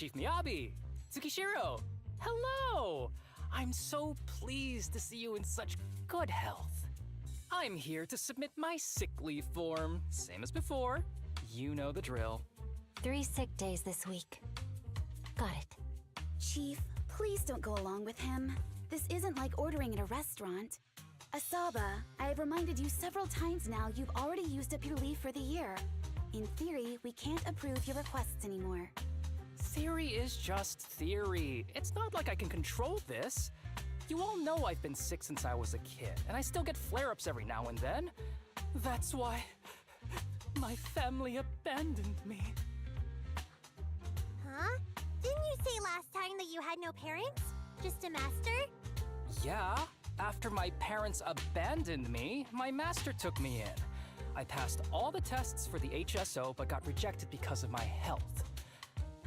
Chief Miyabi! Tsukishiro! Hello! I'm so pleased to see you in such good health. I'm here to submit my sick leave form. Same as before. You know the drill. 3 sick days this week. Got it. Chief, please don't go along with him. This isn't like ordering at a restaurant. Asaba, I have reminded you several times now you've already used up your leave for the year. In theory, we can't approve your requests anymore. Theory is just theory. It's not like I can control this. You all know I've been sick since I was a kid, and I still get flare-ups every now and then. That's why my family abandoned me. Huh? Didn't you say last time that you had no parents? Just a master? Yeah, after my parents abandoned me, my master took me in. I passed all the tests for the HSO but got rejected because of my health.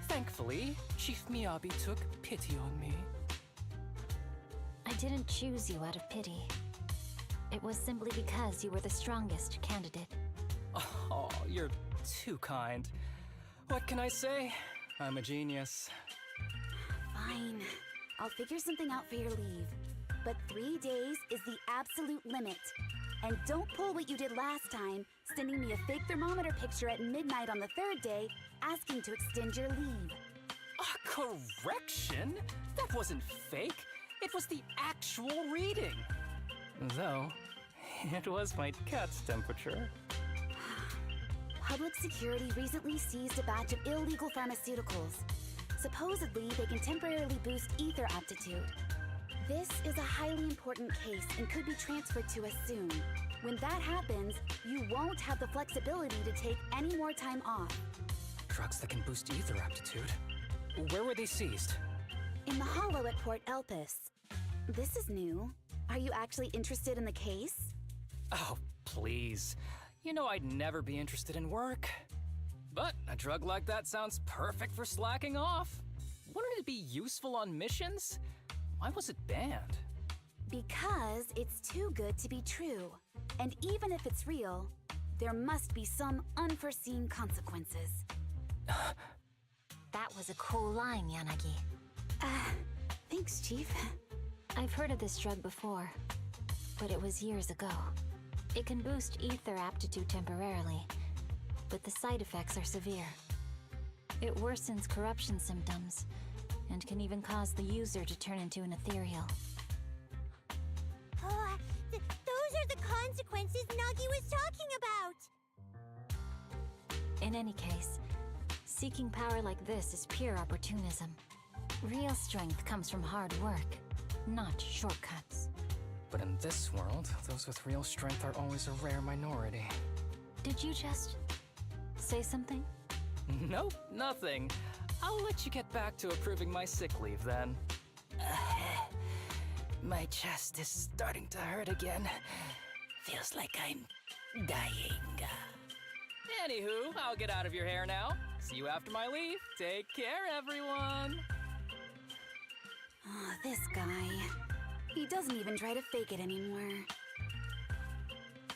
Thankfully, Chief Miyabi took pity on me. I didn't choose you out of pity. It was simply because you were the strongest candidate. Oh, you're too kind. What can I say? I'm a genius. Fine. I'll figure something out for your leave. But 3 days is the absolute limit. And don't pull what you did last time, sending me a fake thermometer picture at midnight on the 3rd day, asking to extend your leave. A correction? That wasn't fake. It was the actual reading. Though, it was my cat's temperature. Public security recently seized a batch of illegal pharmaceuticals. Supposedly, they can temporarily boost ether aptitude. This is a highly important case and could be transferred to us soon. When that happens, you won't have the flexibility to take any more time off. Drugs that can boost ether aptitude? Where were they seized? In the hollow at Port Elpis. This is new. Are you actually interested in the case? Oh, please. You know I'd never be interested in work. But a drug like that sounds perfect for slacking off. Wouldn't it be useful on missions? Why was it banned? Because it's too good to be true. And even if it's real, there must be some unforeseen consequences. That was a cool line, Yanagi. Thanks, Chief. I've heard of this drug before, but it was years ago. It can boost ether aptitude temporarily, but the side effects are severe. It worsens corruption symptoms, and can even cause the user to turn into an ethereal. Oh, those are the consequences Nagi was talking about! In any case, seeking power like this is pure opportunism. Real strength comes from hard work, not shortcuts. But in this world, those with real strength are always a rare minority. Did you just say something? Nope, nothing. I'll let you get back to approving my sick leave then. My chest is starting to hurt again. Feels like I'm dying. Anywho, I'll get out of your hair now. See you after my leave. Take care, everyone. Oh, this guy. He doesn't even try to fake it anymore.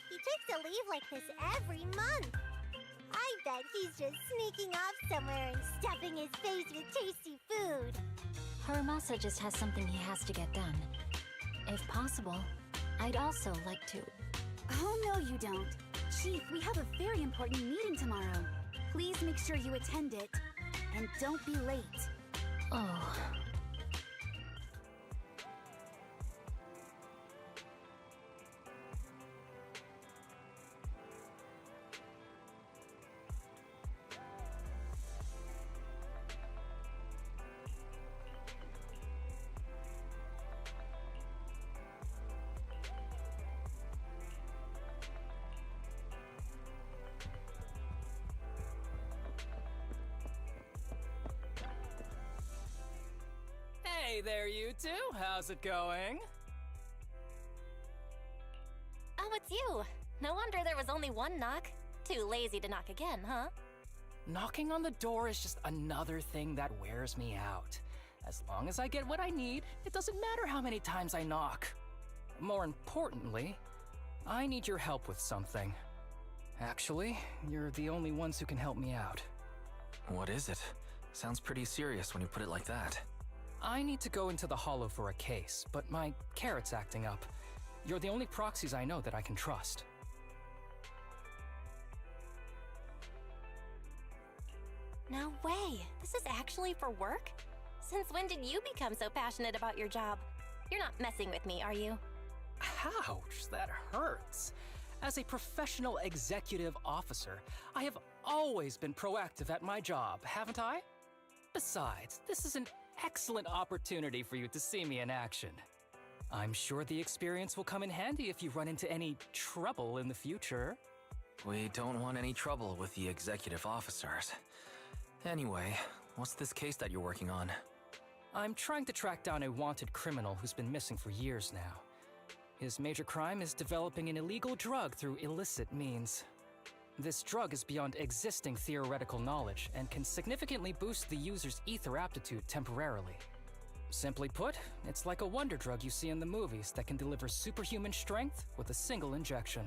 He takes a leave like this every month. I bet he's just sneaking off somewhere and stuffing his face with tasty food. Harumasa just has something he has to get done. If possible, I'd also like to... Oh, no, you don't. Chief, we have a very important meeting tomorrow. Please make sure you attend it. And don't be late. Oh... Hey there, you two. How's it going? Oh, it's you. No wonder there was only one knock. Too lazy to knock again, huh? Knocking on the door is just another thing that wears me out. As long as I get what I need, it doesn't matter how many times I knock. More importantly, I need your help with something. Actually, you're the only ones who can help me out. What is it? Sounds pretty serious when you put it like that. I need to go into the Hollow for a case, but my carrot's acting up. You're the only proxies I know that I can trust. No way. This is actually for work? Since when did you become so passionate about your job? You're not messing with me, are you? Ouch, that hurts. As a professional executive officer, I have always been proactive at my job, haven't I? Besides, this is an excellent opportunity for you to see me in action. I'm sure the experience will come in handy if you run into any trouble in the future. We don't want any trouble with the executive officers. Anyway, what's this case that you're working on? I'm trying to track down a wanted criminal who's been missing for years now. His major crime is developing an illegal drug through illicit means. This drug is beyond existing theoretical knowledge and can significantly boost the user's ether aptitude temporarily. Simply put, it's like a wonder drug you see in the movies that can deliver superhuman strength with a single injection.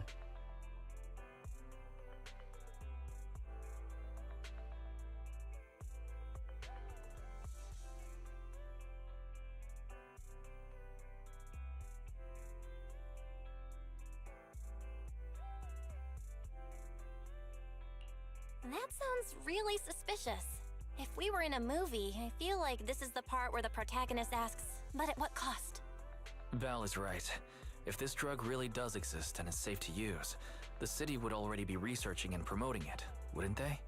That sounds really suspicious. If we were in a movie, I feel like this is the part where the protagonist asks, but at what cost? Val is right. If this drug really does exist and is safe to use, the city would already be researching and promoting it, wouldn't they?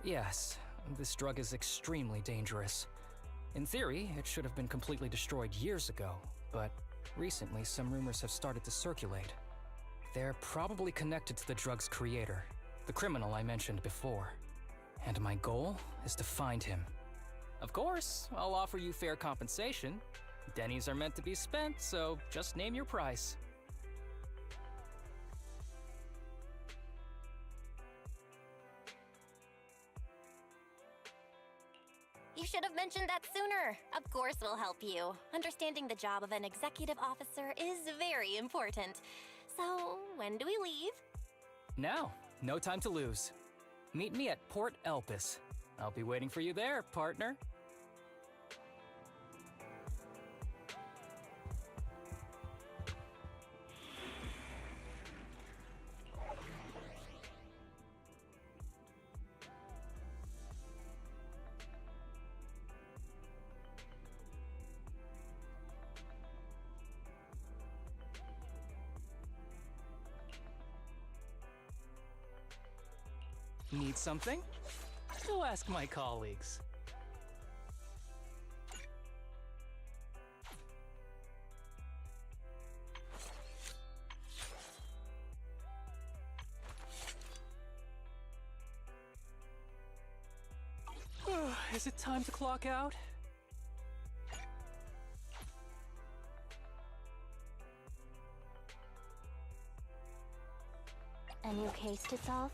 Yes, this drug is extremely dangerous. In theory, it should have been completely destroyed years ago, but recently some rumors have started to circulate. They're probably connected to the drug's creator, the criminal I mentioned before. And my goal is to find him. Of course, I'll offer you fair compensation. Dennies are meant to be spent, so just name your price. You should have mentioned that sooner. Of course we'll help you. Understanding the job of an executive officer is very important. So, when do we leave? Now, no time to lose. Meet me at Port Elpis. I'll be waiting for you there, partner. Need something? Go ask my colleagues. Is it time to clock out? A new case to solve?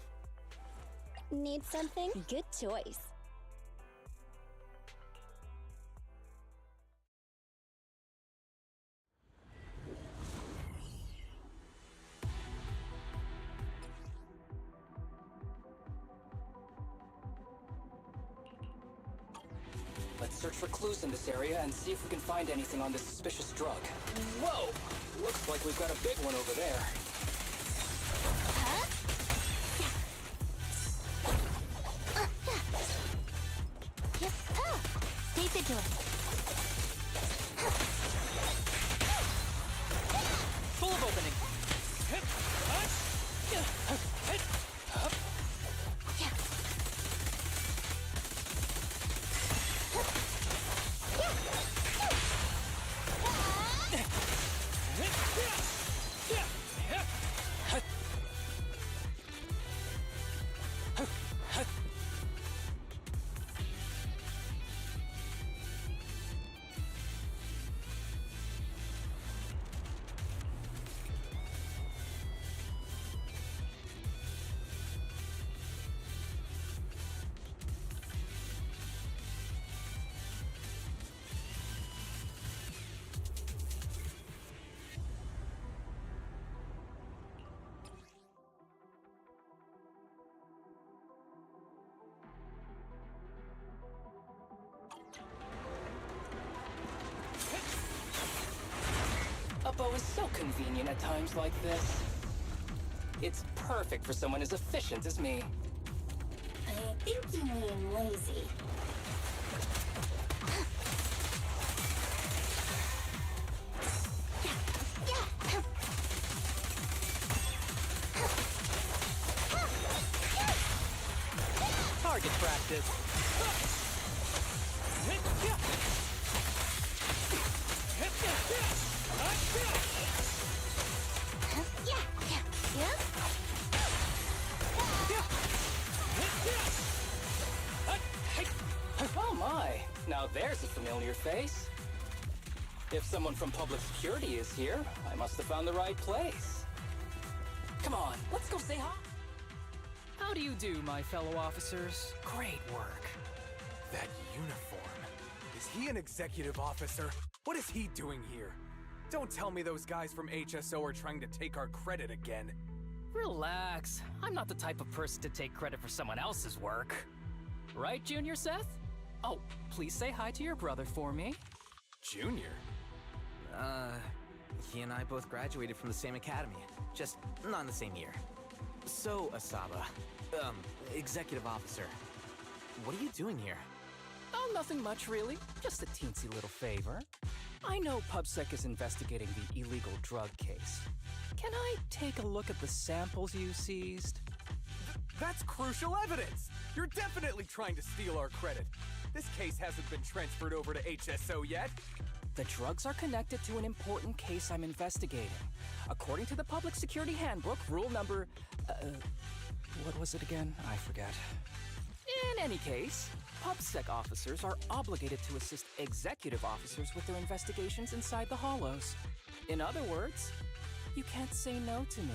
Need something? Good choice. Let's search for clues in this area and see if we can find anything on this suspicious drug. Whoa! Looks like we've got a big one over there. Stay vigilant. Full of opening. Oppo is so convenient at times like this. It's perfect for someone as efficient as me. I think you mean lazy. Target practice. Oh my, now there's a familiar face. If someone from public security is here, I must have found the right place. Come on, let's go say hi. How do you do, my fellow officers? Great work. That uniform. Is he an executive officer? What is he doing here? Don't tell me those guys from HSO are trying to take our credit again. Relax. I'm not the type of person to take credit for someone else's work. Right, Junior Seth? Oh, please say hi to your brother for me. Junior? He and I both graduated from the same academy, just not in the same year. So, Asaba, executive officer, what are you doing here? Oh, nothing much really. Just a teensy little favor. I know PubSec is investigating the illegal drug case. Can I take a look at the samples you seized? That's crucial evidence! You're definitely trying to steal our credit. This case hasn't been transferred over to HSO yet. The drugs are connected to an important case I'm investigating. According to the Public Security Handbook, rule number... what was it again? I forget. In any case, PubSec officers are obligated to assist executive officers with their investigations inside the hollows. In other words, you can't say no to me.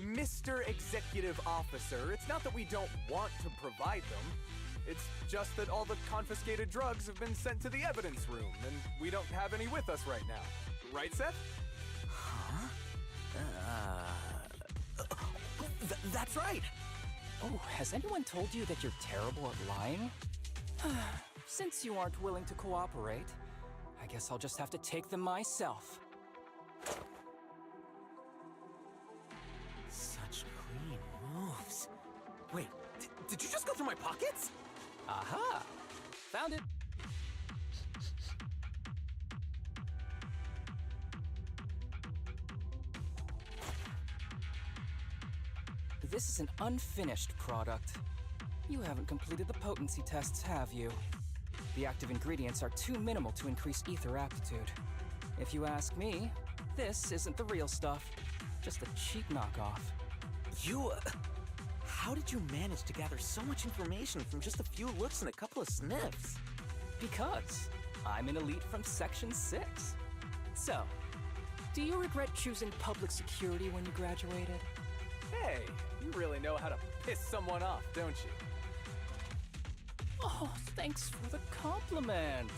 Mr. Executive Officer, it's not that we don't want to provide them. It's just that all the confiscated drugs have been sent to the evidence room, and we don't have any with us right now. Right, Seth? Huh? That's right! Oh, has anyone told you that you're terrible at lying? Since you aren't willing to cooperate, I guess I'll just have to take them myself. Such clean moves. Wait, did you just go through my pockets? Aha! Found it! This is an unfinished product. You haven't completed the potency tests, have you? The active ingredients are too minimal to increase ether aptitude. If you ask me, this isn't the real stuff, just a cheap knockoff. How did you manage to gather so much information from just a few looks and a couple of sniffs? Because I'm an elite from Section 6. So, do you regret choosing public security when you graduated? Hey, you really know how to piss someone off, don't you? Oh, thanks for the compliment.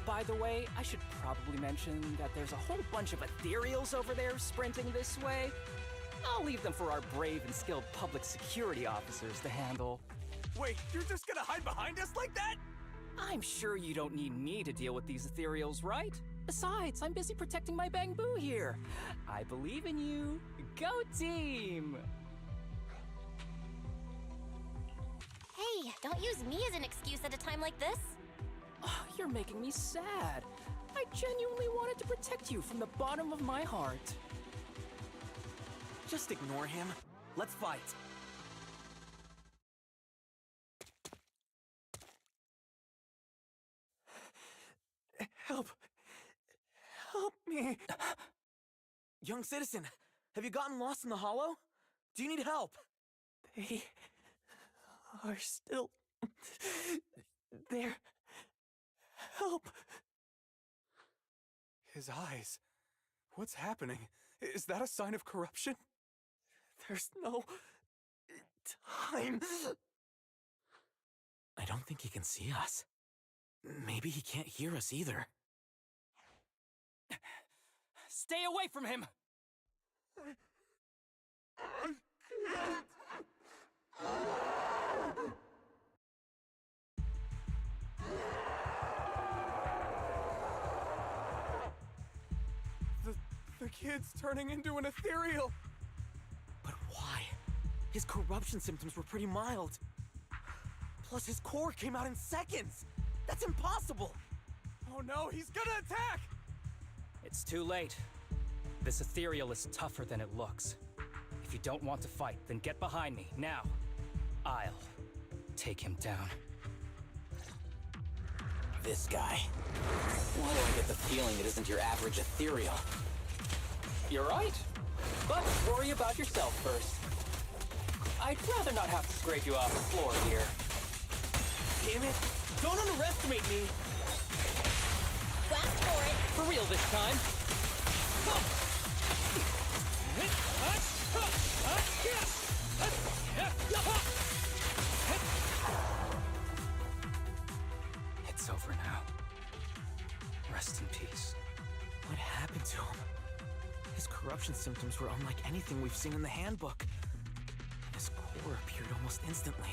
By the way, I should probably mention that there's a whole bunch of ethereals over there sprinting this way. I'll leave them for our brave and skilled public security officers to handle. Wait, you're just gonna hide behind us like that? I'm sure you don't need me to deal with these ethereals, right? Besides, I'm busy protecting my bamboo here. I believe in you. Go team! Hey, don't use me as an excuse at a time like this. Oh, you're making me sad. I genuinely wanted to protect you from the bottom of my heart. Just ignore him. Let's fight. Help! Help me! Young citizen, have you gotten lost in the hollow? Do you need help? They are still there. Help! His eyes. What's happening? Is that a sign of corruption? There's no time. I don't think he can see us. Maybe he can't hear us either. Stay away from him! The kid's turning into an ethereal. But why? His corruption symptoms were pretty mild. Plus, his core came out in seconds! That's impossible! Oh no, he's gonna attack! It's too late. This ethereal is tougher than it looks. If you don't want to fight, then get behind me, now. I'll take him down. This guy. Why do I get the feeling it isn't your average ethereal? You're right. But worry about yourself first. I'd rather not have to scrape you off the floor here. Damn it! Don't underestimate me! Blast for it! For real this time. It's over now. Rest in peace. What happened to him? His corruption symptoms were unlike anything we've seen in the handbook. And his core appeared almost instantly.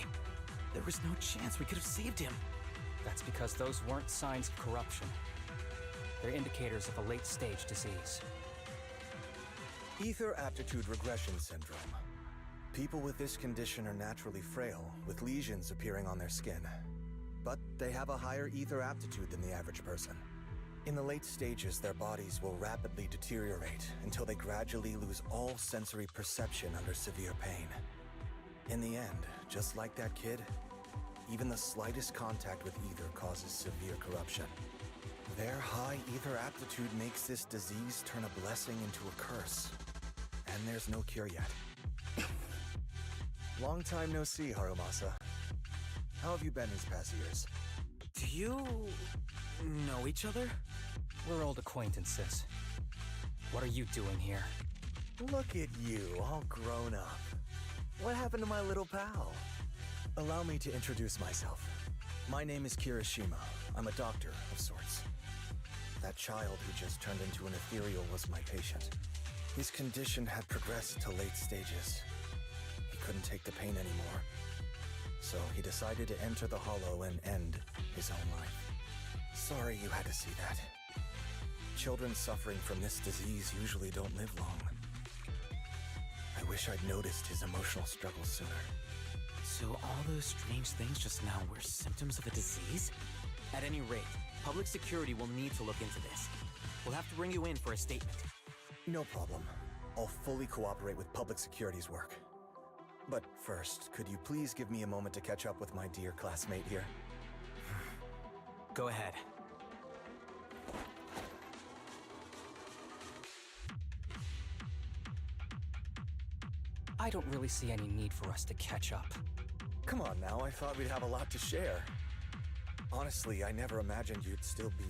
There was no chance we could have saved him. That's because those weren't signs of corruption. They're indicators of a late-stage disease. Ether aptitude regression syndrome. People with this condition are naturally frail, with lesions appearing on their skin. But they have a higher ether aptitude than the average person. In the late stages, their bodies will rapidly deteriorate until they gradually lose all sensory perception under severe pain. In the end, just like that kid, even the slightest contact with ether causes severe corruption. Their high ether aptitude makes this disease turn a blessing into a curse. And there's no cure yet. Long time no see, Harumasa. How have you been these past years? Do you know each other? We're old acquaintances. What are you doing here? Look at you, all grown up. What happened to my little pal? Allow me to introduce myself. My name is Kirishima. I'm a doctor of sorts. That child who just turned into an ethereal was my patient. His condition had progressed to late stages. He couldn't take the pain anymore. So he decided to enter the Hollow and end his own life. Sorry you had to see that. Children suffering from this disease usually don't live long. I wish I'd noticed his emotional struggles sooner. So all those strange things just now were symptoms of a disease? At any rate, public security will need to look into this. We'll have to bring you in for a statement. No problem. I'll fully cooperate with public security's work. But first, could you please give me a moment to catch up with my dear classmate here? Go ahead. I don't really see any need for us to catch up. Come on now, I thought we'd have a lot to share. Honestly, I never imagined you'd still be...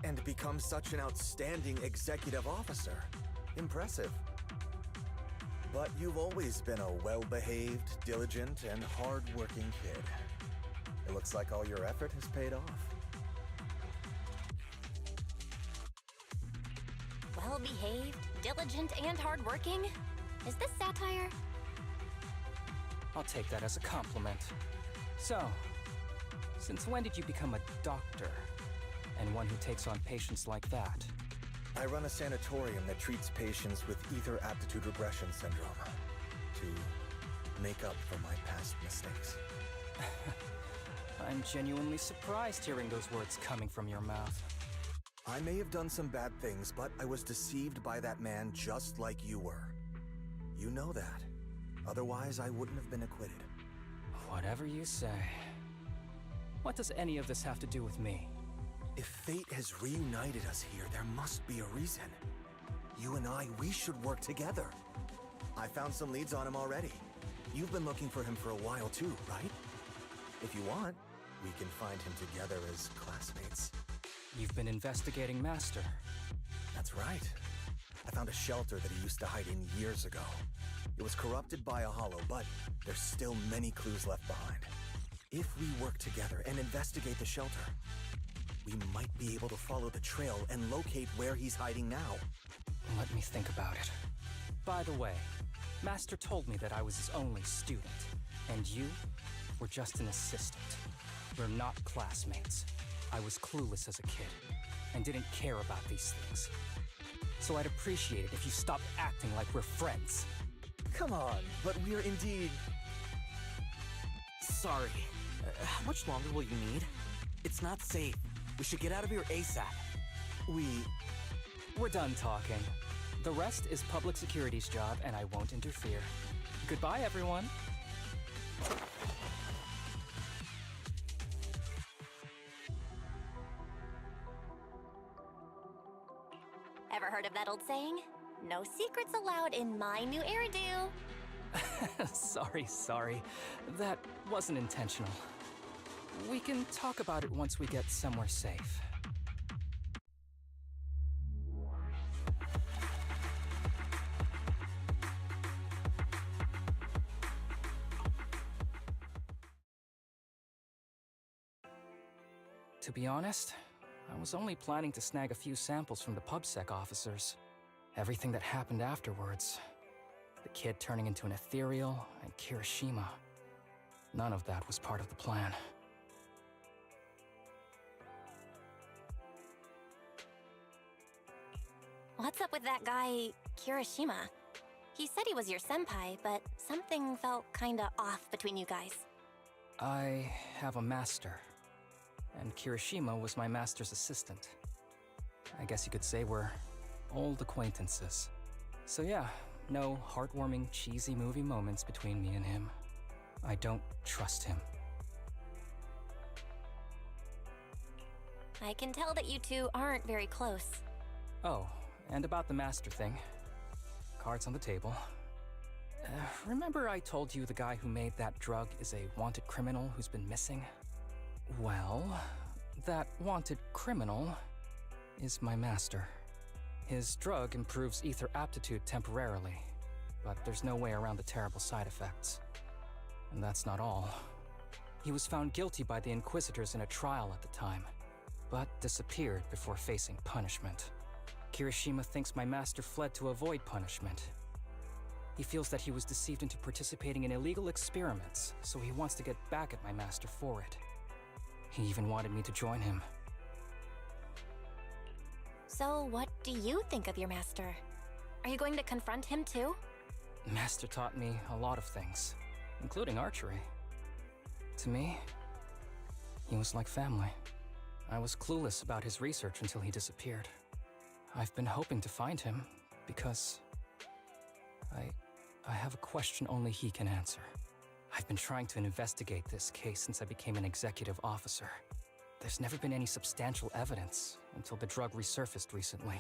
and become such an outstanding executive officer. Impressive. But you've always been a well-behaved, diligent, and hard-working kid. It looks like all your effort has paid off. Well-behaved, diligent, and hardworking? Is this satire? I'll take that as a compliment. So, since when did you become a doctor? And one who takes on patients like that? I run a sanatorium that treats patients with ether aptitude regression syndrome to make up for my past mistakes. I'm genuinely surprised hearing those words coming from your mouth. I may have done some bad things, but I was deceived by that man just like you were. You know that. Otherwise, I wouldn't have been acquitted. Whatever you say. What does any of this have to do with me? If fate has reunited us here, there must be a reason. You and I, we should work together. I found some leads on him already. You've been looking for him for a while too, right? If you want, we can find him together as classmates. You've been investigating Master. That's right. I found a shelter that he used to hide in years ago. It was corrupted by a hollow, but there's still many clues left behind. If we work together and investigate the shelter, we might be able to follow the trail and locate where he's hiding now. Let me think about it. By the way, Master told me that I was his only student, and you were just an assistant. We're not classmates. I was clueless as a kid, and didn't care about these things. so I'd appreciate it if you stopped acting like we're friends. Come on, but we're indeed... Sorry. How much longer will you need? It's not safe. We should get out of here ASAP. We're done talking. The rest is public security's job, and I won't interfere. Goodbye, everyone. Ever heard of that old saying? No secrets allowed in my new hairdo. Sorry. That wasn't intentional. We can talk about it once we get somewhere safe. To be honest, I was only planning to snag a few samples from the PubSec officers. Everything that happened afterwards. The kid turning into an ethereal, and Kirishima. None of that was part of the plan. What's up with that guy, Kirishima? He said he was your senpai, but something felt kinda off between you guys. I have a master, and Kirishima was my master's assistant. I guess you could say we're old acquaintances. So yeah, no heartwarming, cheesy movie moments between me and him. I don't trust him. I can tell that you two aren't very close. Oh, and about the master thing. Cards on the table. Remember I told you the guy who made that drug is a wanted criminal who's been missing? Well, that wanted criminal is my master. His drug improves ether aptitude temporarily, but there's no way around the terrible side effects. And that's not all. He was found guilty by the Inquisitors in a trial at the time, but disappeared before facing punishment. Kirishima thinks my master fled to avoid punishment. He feels that he was deceived into participating in illegal experiments, so he wants to get back at my master for it. He even wanted me to join him. So what do you think of your master? Are you going to confront him too? Master taught me a lot of things, including archery. To me, he was like family. I was clueless about his research until he disappeared. I've been hoping to find him because I have a question only he can answer. I've been trying to investigate this case since I became an executive officer. There's never been any substantial evidence until the drug resurfaced recently.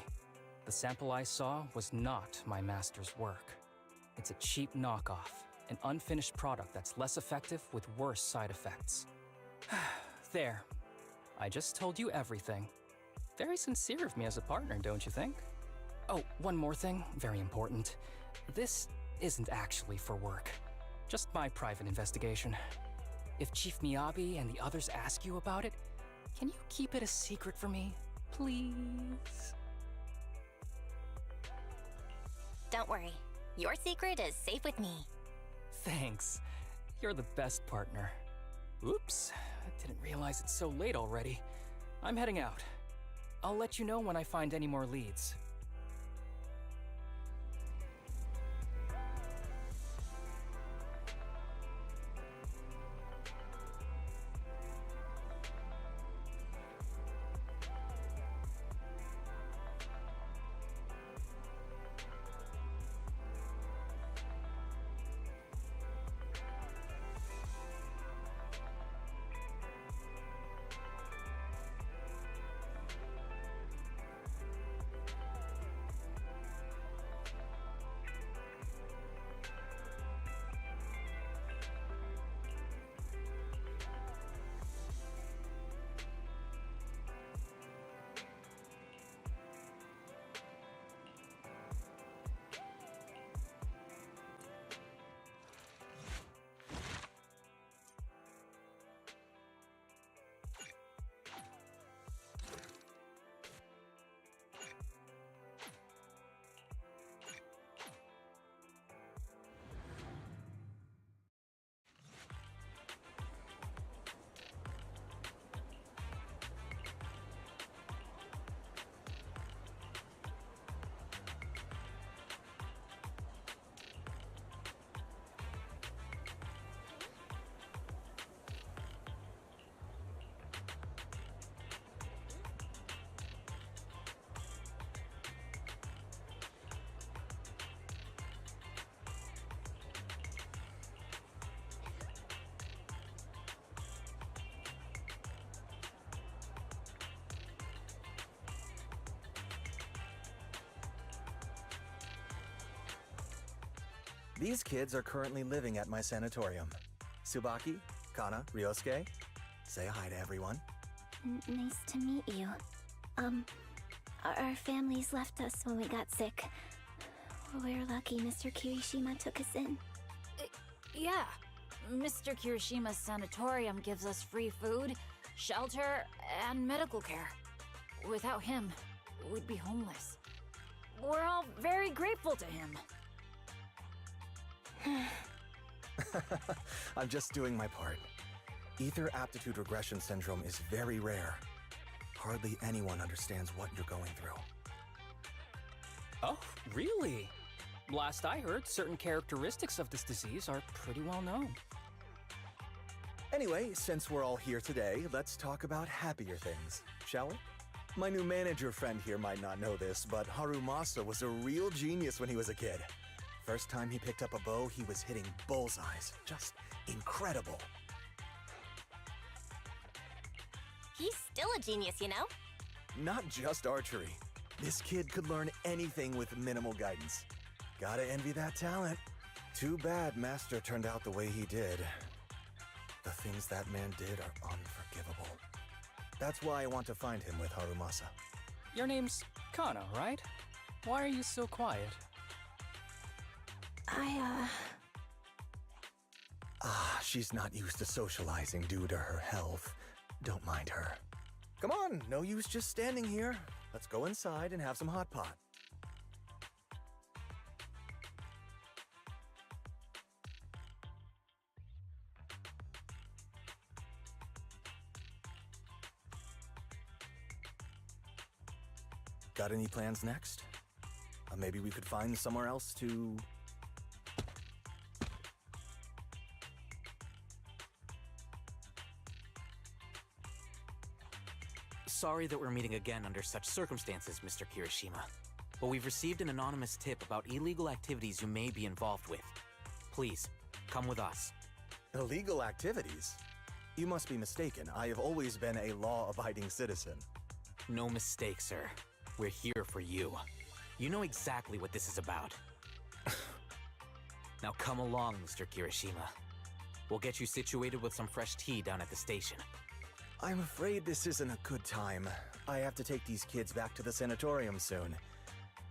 The sample I saw was not my master's work. It's a cheap knockoff, an unfinished product that's less effective with worse side effects. There. I just told you everything. Very sincere of me as a partner, don't you think? Oh, one more thing, very important. This isn't actually for work. Just my private investigation. If Chief Miyabi and the others ask you about it, can you keep it a secret for me, please? Don't worry. Your secret is safe with me. Thanks. You're the best partner. Oops, I didn't realize it's so late already. I'm heading out. I'll let you know when I find any more leads. These kids are currently living at my sanatorium. Tsubaki, Kana, Ryosuke, say hi to everyone. Nice to meet you. Our families left us when we got sick. We're lucky Mr. Kirishima took us in. Yeah. Mr. Kirishima's sanatorium gives us free food, shelter, and medical care. Without him, we'd be homeless. We're all very grateful to him. I'm just doing my part. Ether aptitude regression syndrome is very rare. Hardly anyone understands what you're going through. Oh, really? Last I heard, certain characteristics of this disease are pretty well known. Anyway, since we're all here today, let's talk about happier things, shall we? My new manager friend here might not know this, but Harumasa was a real genius when he was a kid. First time he picked up a bow, he was hitting bullseyes. Just incredible. He's still a genius, you know? Not just archery. This kid could learn anything with minimal guidance. Gotta envy that talent. Too bad Master turned out the way he did. The things that man did are unforgivable. That's why I want to find him with Harumasa. Your name's Kana, right? Why are you so quiet? She's not used to socializing due to her health. Don't mind her. Come on, no use just standing here. Let's go inside and have some hot pot. Got any plans next? Maybe we could find somewhere else to... Sorry that we're meeting again under such circumstances, Mr. Kirishima. But we've received an anonymous tip about illegal activities you may be involved with. Please, come with us. Illegal activities? You must be mistaken. I have always been a law-abiding citizen. No mistake, sir. We're here for you. You know exactly what this is about. Now come along, Mr. Kirishima. We'll get you situated with some fresh tea down at the station. I'm afraid this isn't a good time. I have to take these kids back to the sanatorium soon.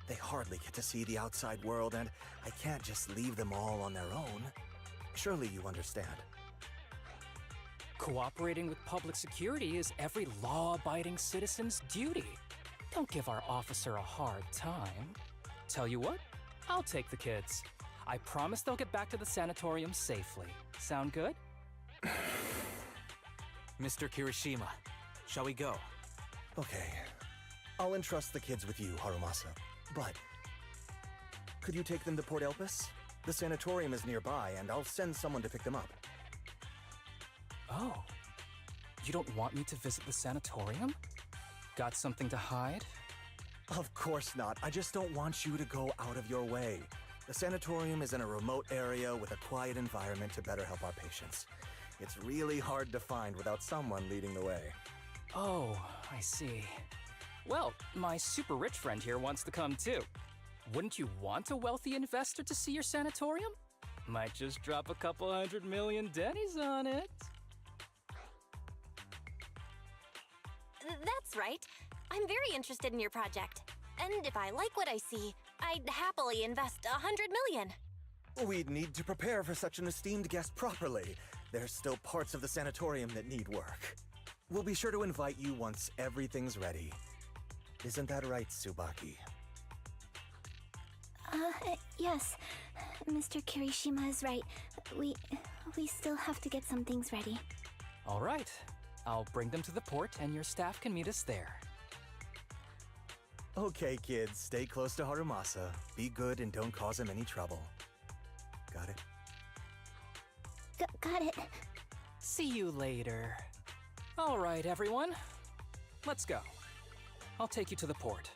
They hardly get to see the outside world, and I can't just leave them all on their own. Surely you understand. Cooperating with public security is every law-abiding citizen's duty. Don't give our officer a hard time. Tell you what, I'll take the kids. I promise they'll get back to the sanatorium safely. Sound good? Mr. Kirishima, shall we go? Okay. I'll entrust the kids with you, Harumasa. But... could you take them to Port Elpis? The sanatorium is nearby, and I'll send someone to pick them up. Oh. You don't want me to visit the sanatorium? Got something to hide? Of course not. I just don't want you to go out of your way. The sanatorium is in a remote area with a quiet environment to better help our patients. It's really hard to find without someone leading the way. Oh, I see. Well, my super rich friend here wants to come too. Wouldn't you want a wealthy investor to see your sanatorium? Might just drop a couple $100 million dennies on it. That's right. I'm very interested in your project. And if I like what I see, I'd happily invest $100 million. We'd need to prepare for such an esteemed guest properly. There's still parts of the sanatorium that need work. We'll be sure to invite you once everything's ready. Isn't that right, Tsubaki? Yes. Mr. Kirishima is right. We still have to get some things ready. All right. I'll bring them to the port and your staff can meet us there. Okay, kids, stay close to Harumasa. Be good and don't cause him any trouble. Got it? Got it. See you later. All right, everyone. Let's go. I'll take you to the port.